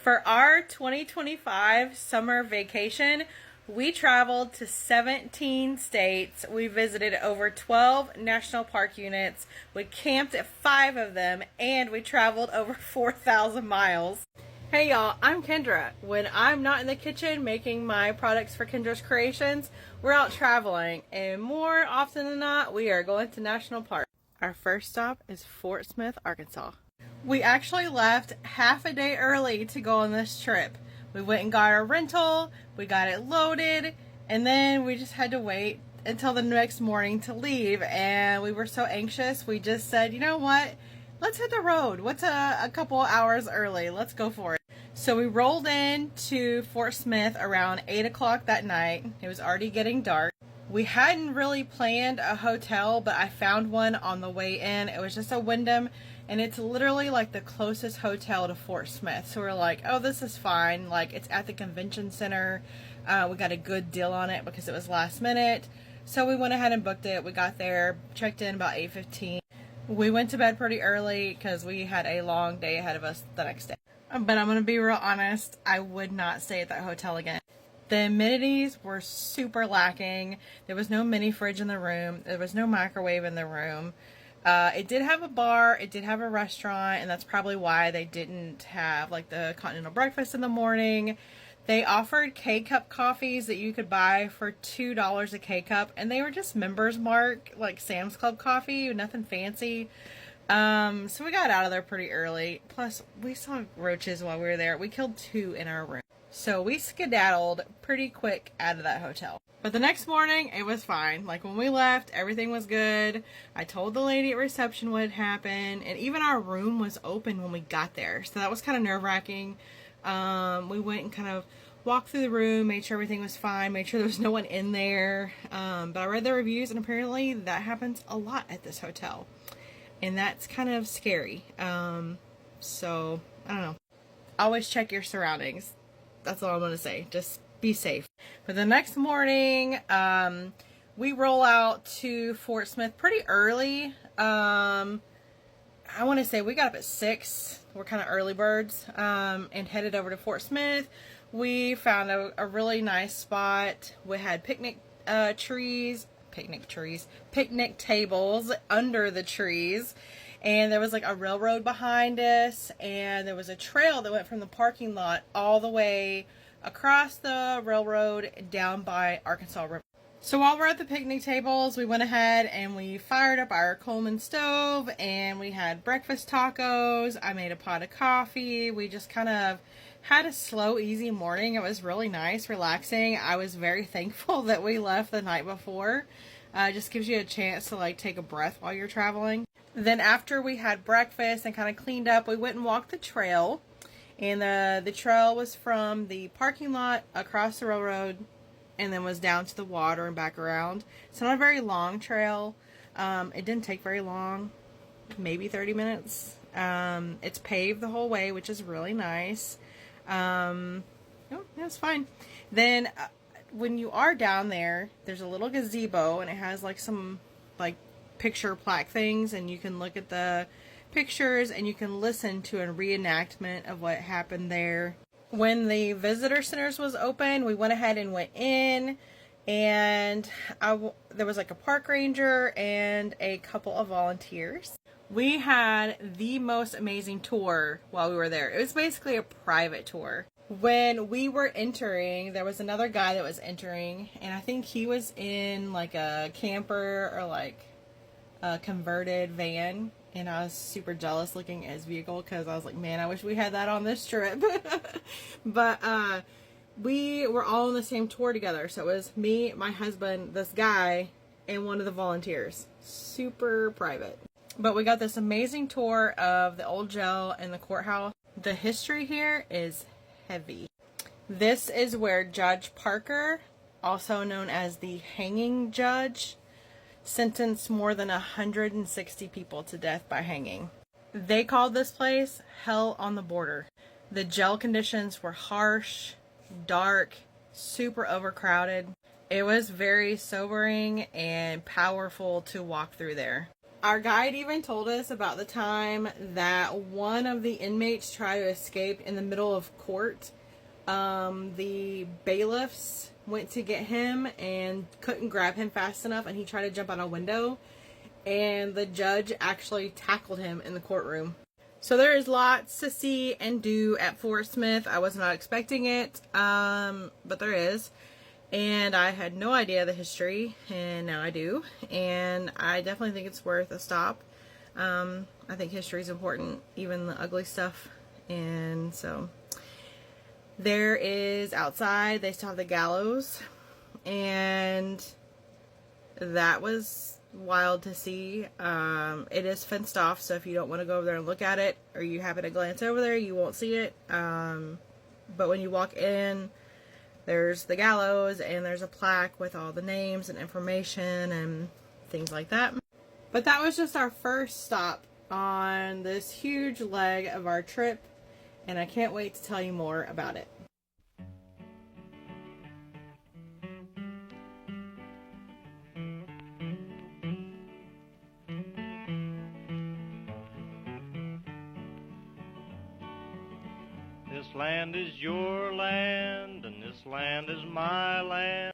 For our 2025 summer vacation, we traveled to 17 states. We visited over 12 national park units. We camped at 5 of them, and we traveled over 4,000 miles. Hey y'all, I'm Kendra. When I'm not in the kitchen making my products for Kendra's Creations, we're out traveling, and more often than not, we are going to national parks. Our first stop is Fort Smith, Arkansas. We actually left half a day early to go on this trip. We went and got our rental, we got it loaded, and then we just had to wait until the next morning to leave. And we were so anxious, we just said, you know what? Let's hit the road. What's a couple hours early? Let's go for it. So we rolled into Fort Smith around 8 o'clock that night. It was already getting dark. We hadn't really planned a hotel, but I found one on the way in. It was just a Wyndham, and it's literally like the closest hotel to Fort Smith. So we're like, oh, this is fine. Like, it's at the convention center. We got a good deal on it because it was last minute. So we went ahead and booked it. We got there, checked in about 8:15. We went to bed pretty early because we had a long day ahead of us the next day. But I'm going to be real honest, I would not stay at that hotel again. The amenities were super lacking. There was no mini fridge in the room. There was no microwave in the room. It did have a bar, it did have a restaurant, and that's probably why they didn't have like the continental breakfast in the morning. They offered K-Cup coffees that you could buy for $2 a K-Cup, and they were just Members Mark, like Sam's Club coffee, nothing fancy. So we got out of there pretty early. Plus, we saw roaches while we were there. We killed 2 in our room. So we skedaddled pretty quick out of that hotel. But the next morning, it was fine. Like, when we left, everything was good. I told the lady at reception what had happened, and even our room was open when we got there. So that was kind of nerve-wracking. We went and kind of walked through the room, made sure everything was fine, made sure there was no one in there. But I read the reviews, and apparently that happens a lot at this hotel. And that's kind of scary. So, I don't know. Always check your surroundings. That's all I'm going to say. Just be safe. But the next morning, we roll out to Fort Smith pretty early. I want to say we got up at 6. We're kind of early birds. And headed over to Fort Smith. We found a really nice spot. We had picnic tables under the trees. And there was like a railroad behind us, and there was a trail that went from the parking lot all the way across the railroad down by Arkansas River. So while we're at the picnic tables, we went ahead and we fired up our Coleman stove, and we had breakfast tacos. I made a pot of coffee. We just kind of had a slow, easy morning. It was really nice, relaxing. I was very thankful that we left the night before. It just gives you a chance to like take a breath while you're traveling. Then after we had breakfast and kind of cleaned up, we went and walked the trail. And the trail was from the parking lot across the railroad and then was down to the water and back around. It's not a very long trail. It didn't take very long, maybe 30 minutes. It's paved the whole way, which is really nice. Oh, that's fine. Then when you are down there, there's a little gazebo, and it has like some like picture plaque things, and you can look at the pictures and you can listen to a reenactment of what happened there. When the visitor centers was open, we went ahead and went in, and there was like a park ranger and a couple of volunteers. We had the most amazing tour while we were there. It was basically a private tour. When we were entering, there was another guy that was entering, and I think he was in like a camper or like a converted van, and I was super jealous looking at his vehicle because I was like, man, I wish we had that on this trip. But we were all on the same tour together. So it was me, my husband, this guy, and one of the volunteers. Super private. But we got this amazing tour of the old jail and the courthouse. The history here is heavy. This is where Judge Parker, also known as the hanging judge, sentenced more than 160 people to death by hanging. They called this place Hell on the Border. The jail conditions were harsh, dark, super overcrowded. It was very sobering and powerful to walk through there. Our guide even told us about the time that one of the inmates tried to escape in the middle of court. The bailiffs went to get him and couldn't grab him fast enough, and he tried to jump out a window, and the judge actually tackled him in the courtroom. So there is lots to see and do at Fort Smith. I was not expecting it, but there is. And I had no idea the history, and now I do. And I definitely think it's worth a stop. I think history is important, even the ugly stuff. And so there is outside, they still have the gallows. And that was wild to see. It is fenced off, so if you don't want to go over there and look at it, or you happen to glance over there, you won't see it. But when you walk in, there's the gallows, and there's a plaque with all the names and information and things like that. But that was just our first stop on this huge leg of our trip, and I can't wait to tell you more about it. This land is your land, and this land is my land.